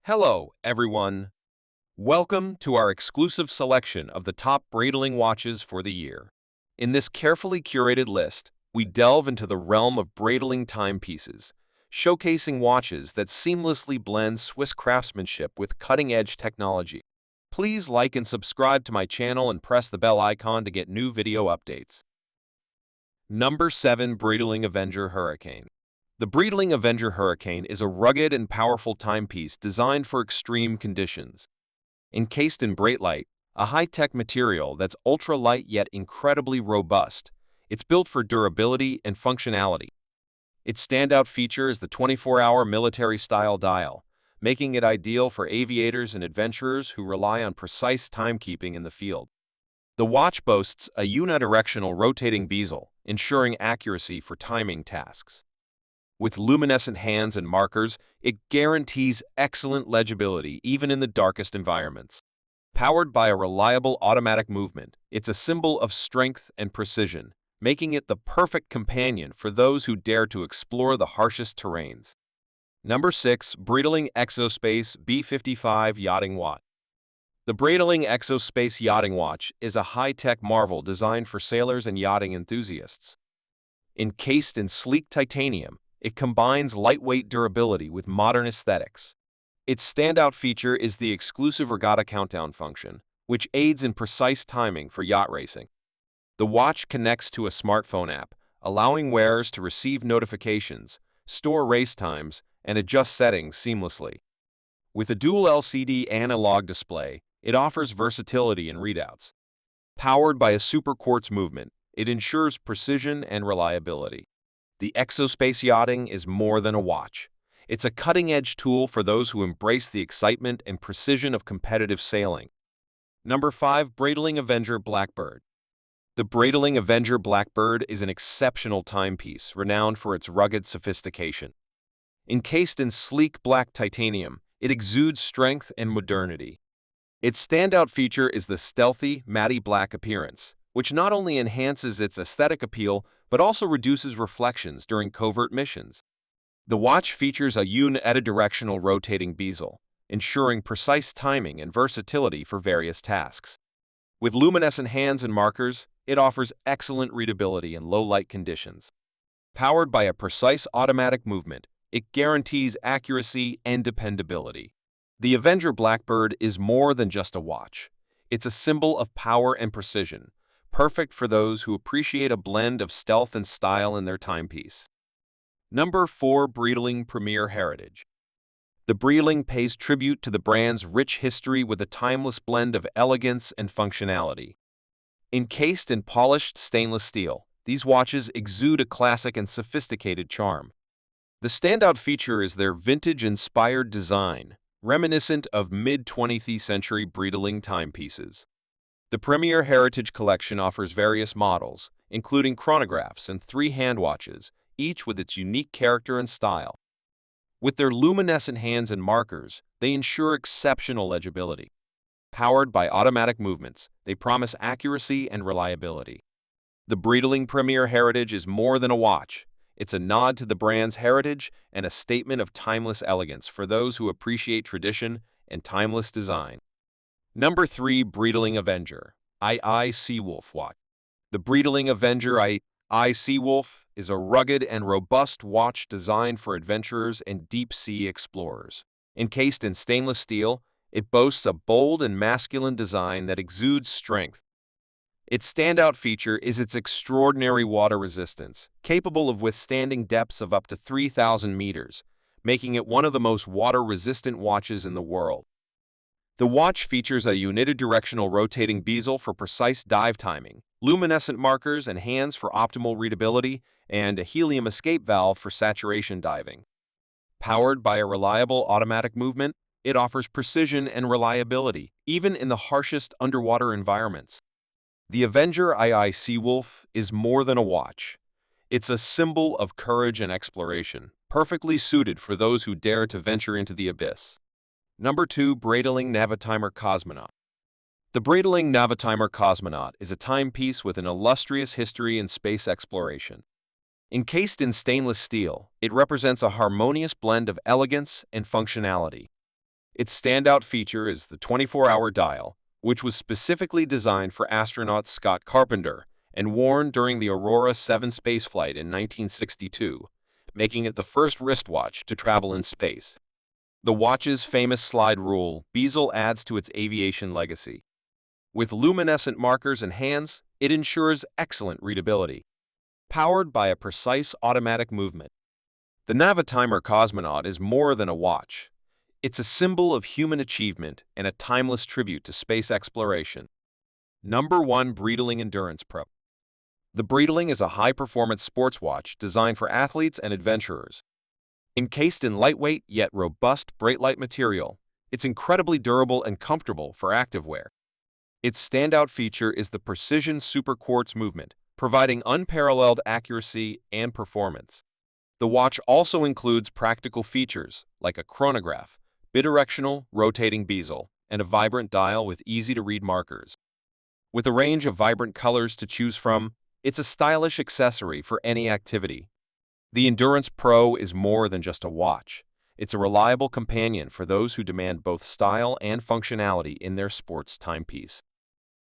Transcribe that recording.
Hello, everyone. Welcome to our exclusive selection of the top Breitling watches for the year. In this carefully curated list, we delve into the realm of Breitling timepieces, showcasing watches that seamlessly blend Swiss craftsmanship with cutting-edge technology. Please like and subscribe to my channel and press the bell icon to get new video updates. Number 7. Breitling Avenger Hurricane. The Breitling Avenger Hurricane is a rugged and powerful timepiece designed for extreme conditions. Encased in Breitling, a high-tech material that's ultra-light yet incredibly robust, it's built for durability and functionality. Its standout feature is the 24-hour military-style dial, making it ideal for aviators and adventurers who rely on precise timekeeping in the field. The watch boasts a unidirectional rotating bezel, ensuring accuracy for timing tasks. With luminescent hands and markers, it guarantees excellent legibility even in the darkest environments. Powered by a reliable automatic movement, it's a symbol of strength and precision, making it the perfect companion for those who dare to explore the harshest terrains. Number 6. Breitling Exospace B55 Yachting Watch. The Breitling Exospace Yachting Watch is a high-tech marvel designed for sailors and yachting enthusiasts. Encased in sleek titanium, it combines lightweight durability with modern aesthetics. Its standout feature is the exclusive regatta countdown function, which aids in precise timing for yacht racing. The watch connects to a smartphone app, allowing wearers to receive notifications, store race times, and adjust settings seamlessly. With a dual LCD analog display, it offers versatility in readouts. Powered by a super quartz movement, it ensures precision and reliability. The Exospace Yachting is more than a watch. It's a cutting-edge tool for those who embrace the excitement and precision of competitive sailing. Number 5. Breitling Avenger BlackBird. The Breitling Avenger BlackBird is an exceptional timepiece renowned for its rugged sophistication. Encased in sleek black titanium, it exudes strength and modernity. Its standout feature is the stealthy, matte black appearance, which not only enhances its aesthetic appeal but also reduces reflections during covert missions. The watch features a unidirectional rotating bezel, ensuring precise timing and versatility for various tasks. With luminescent hands and markers, it offers excellent readability in low-light conditions. Powered by a precise automatic movement, it guarantees accuracy and dependability. The Avenger BlackBird is more than just a watch. It's a symbol of power and precision, perfect for those who appreciate a blend of stealth and style in their timepiece. Number 4. Breitling Premier Heritage. The Breitling pays tribute to the brand's rich history with a timeless blend of elegance and functionality. Encased in polished stainless steel, these watches exude a classic and sophisticated charm. The standout feature is their vintage-inspired design, reminiscent of mid-20th century Breitling timepieces. The Premier Heritage Collection offers various models, including chronographs and 3 hand watches, each with its unique character and style. With their luminescent hands and markers, they ensure exceptional legibility. Powered by automatic movements, they promise accuracy and reliability. The Breitling Premier Heritage is more than a watch. It's a nod to the brand's heritage and a statement of timeless elegance for those who appreciate tradition and timeless design. Number 3. Breitling Avenger II Seawolf Watch. The Breitling Avenger II Seawolf is a rugged and robust watch designed for adventurers and deep-sea explorers. Encased in stainless steel, it boasts a bold and masculine design that exudes strength. Its standout feature is its extraordinary water resistance, capable of withstanding depths of up to 3,000 meters, making it one of the most water-resistant watches in the world. The watch features a unidirectional rotating bezel for precise dive timing, luminescent markers and hands for optimal readability, and a helium escape valve for saturation diving. Powered by a reliable automatic movement, it offers precision and reliability, even in the harshest underwater environments. The Avenger II Seawolf is more than a watch. It's a symbol of courage and exploration, perfectly suited for those who dare to venture into the abyss. Number 2. Breitling Navitimer Cosmonaut. The Breitling Navitimer Cosmonaut is a timepiece with an illustrious history in space exploration. Encased in stainless steel, it represents a harmonious blend of elegance and functionality. Its standout feature is the 24-hour dial, which was specifically designed for astronaut Scott Carpenter and worn during the Aurora 7 spaceflight in 1962, making it the first wristwatch to travel in space. The watch's famous slide rule bezel adds to its aviation legacy. With luminescent markers and hands, it ensures excellent readability. Powered by a precise automatic movement, the Navitimer Cosmonaut is more than a watch. It's a symbol of human achievement and a timeless tribute to space exploration. Number 1. Breitling Endurance Pro. The Breitling is a high-performance sports watch designed for athletes and adventurers. Encased in lightweight yet robust Breitling material, it's incredibly durable and comfortable for activewear. Its standout feature is the precision super quartz movement, providing unparalleled accuracy and performance. The watch also includes practical features like a chronograph, bidirectional rotating bezel, and a vibrant dial with easy-to-read markers. With a range of vibrant colors to choose from, it's a stylish accessory for any activity. The Endurance Pro is more than just a watch. It's a reliable companion for those who demand both style and functionality in their sports timepiece.